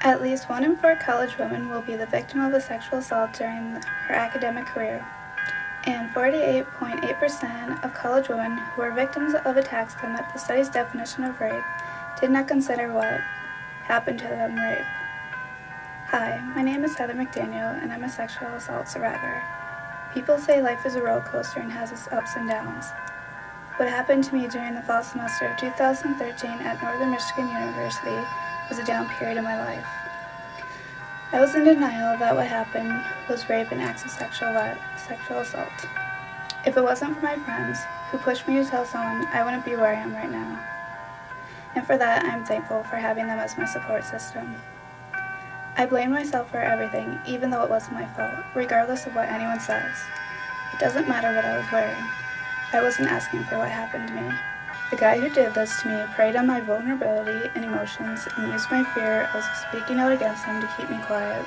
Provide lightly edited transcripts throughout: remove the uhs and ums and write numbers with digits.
At least 1 in 4 college women will be the victim of a sexual assault during her academic career, and 48.8% of college women who were victims of attacks that met the study's definition of rape did not consider what happened to them rape. Hi, my name is Heather McDaniel, and I'm a sexual assault survivor. People say life is a roller coaster and has its ups and downs. What happened to me during the fall semester of 2013 at Northern Michigan University was a down period in my life. I was in denial that what happened was rape and acts of sexual assault. If it wasn't for my friends who pushed me to tell someone, I wouldn't be where I am right now. And for that, I'm thankful for having them as my support system. I blame myself for everything, even though it wasn't my fault, regardless of what anyone says. It doesn't matter what I was wearing. I wasn't asking for what happened to me. The guy who did this to me preyed on my vulnerability and emotions and used my fear of speaking out against him to keep me quiet.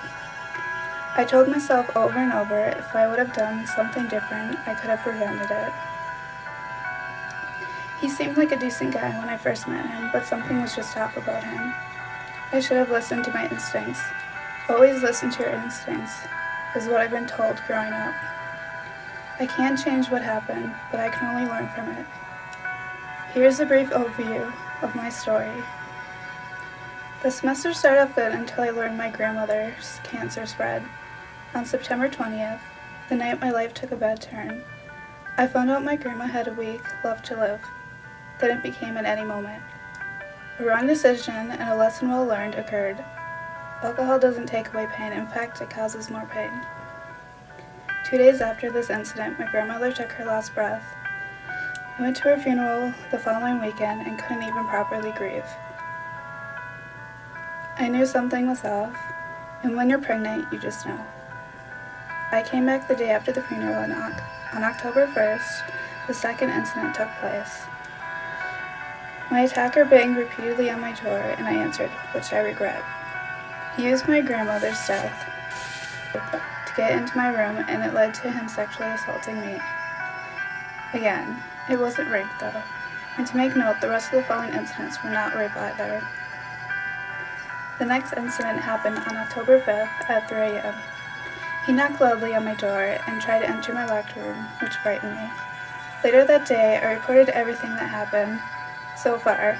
I told myself over and over if I would have done something different, I could have prevented it. He seemed like a decent guy when I first met him, but something was just off about him. I should have listened to my instincts. Always listen to your instincts, is what I've been told growing up. I can't change what happened, but I can only learn from it. Here's a brief overview of my story. The semester started off good until I learned my grandmother's cancer spread. On September 20th, the night my life took a bad turn, I found out my grandma had a week left to live. Then it became at any moment. A wrong decision and a lesson well learned occurred. Alcohol doesn't take away pain, in fact, it causes more pain. 2 days after this incident, my grandmother took her last breath. I went to her funeral the following weekend and couldn't even properly grieve. I knew something was off, and when you're pregnant, you just know. I came back the day after the funeral, and on October 1st, the second incident took place. My attacker banged repeatedly on my door, and I answered, which I regret. He used my grandmother's death to get into my room, and it led to him sexually assaulting me. Again, it wasn't rape though, and to make note, the rest of the following incidents were not rape either. The next incident happened on October 5th at 3 a.m. He knocked loudly on my door and tried to enter my locked room, which frightened me. Later that day, I reported everything that happened so far.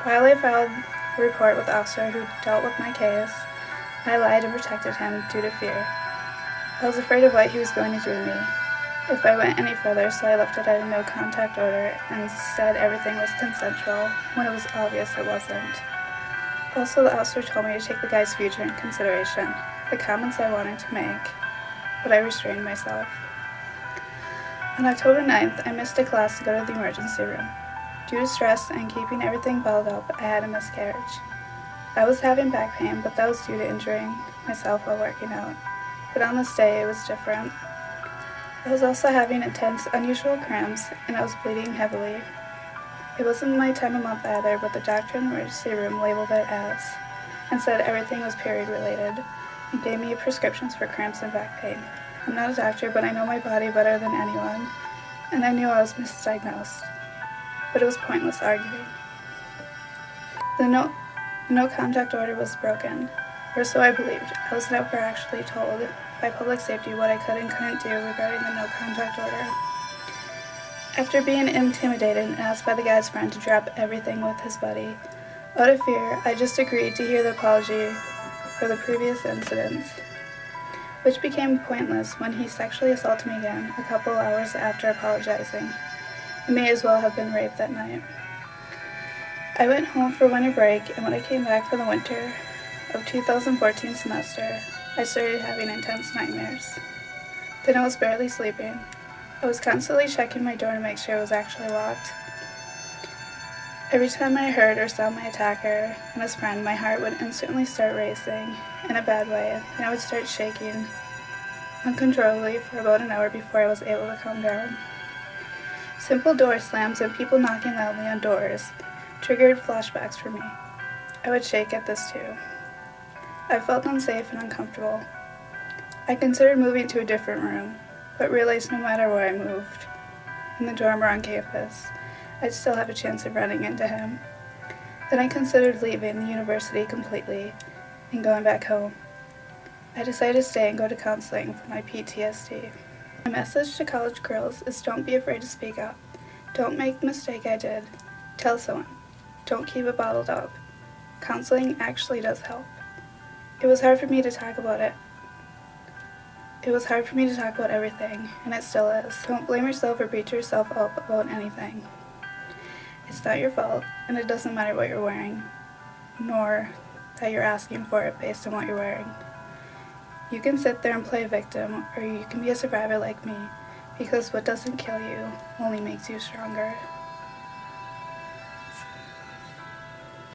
While I filed a report with the officer who dealt with my case, I lied and protected him due to fear. I was afraid of what he was going to do to me if I went any further, so I left it at a no-contact order and said everything was consensual when it was obvious it wasn't. Also, the officer told me to take the guy's future in consideration, the comments I wanted to make, but I restrained myself. On October 9th, I missed a class to go to the emergency room. Due to stress and keeping everything balled up, I had a miscarriage. I was having back pain, but that was due to injuring myself while working out. But on this day, it was different. I was also having intense, unusual cramps, and I was bleeding heavily. It wasn't my time of month either, but the doctor in the emergency room labeled it as, and said everything was period-related, and gave me prescriptions for cramps and back pain. I'm not a doctor, but I know my body better than anyone, and I knew I was misdiagnosed. But it was pointless arguing. The no contact order was broken, or so I believed. I was never actually told by public safety what I could and couldn't do regarding the no contact order. After being intimidated and asked by the guy's friend to drop everything with his buddy, out of fear, I just agreed to hear the apology for the previous incidents, which became pointless when he sexually assaulted me again a couple hours after apologizing. It may as well have been rape that night. I went home for winter break, and when I came back for the winter of 2014 semester, I started having intense nightmares. Then I was barely sleeping. I was constantly checking my door to make sure it was actually locked. Every time I heard or saw my attacker and his friend, my heart would instantly start racing in a bad way, and I would start shaking uncontrollably for about an hour before I was able to calm down. Simple door slams and people knocking loudly on doors triggered flashbacks for me. I would shake at this too. I felt unsafe and uncomfortable. I considered moving to a different room, but realized no matter where I moved, in the dorm or on campus, I'd still have a chance of running into him. Then I considered leaving the university completely and going back home. I decided to stay and go to counseling for my PTSD. My message to college girls is don't be afraid to speak up. Don't make the mistake I did. Tell someone. Don't keep it bottled up. Counseling actually does help. It was hard for me to talk about it. It was hard for me to talk about everything, and it still is. Don't blame yourself or beat yourself up about anything. It's not your fault, and it doesn't matter what you're wearing, nor that you're asking for it based on what you're wearing. You can sit there and play victim, or you can be a survivor like me, because what doesn't kill you only makes you stronger.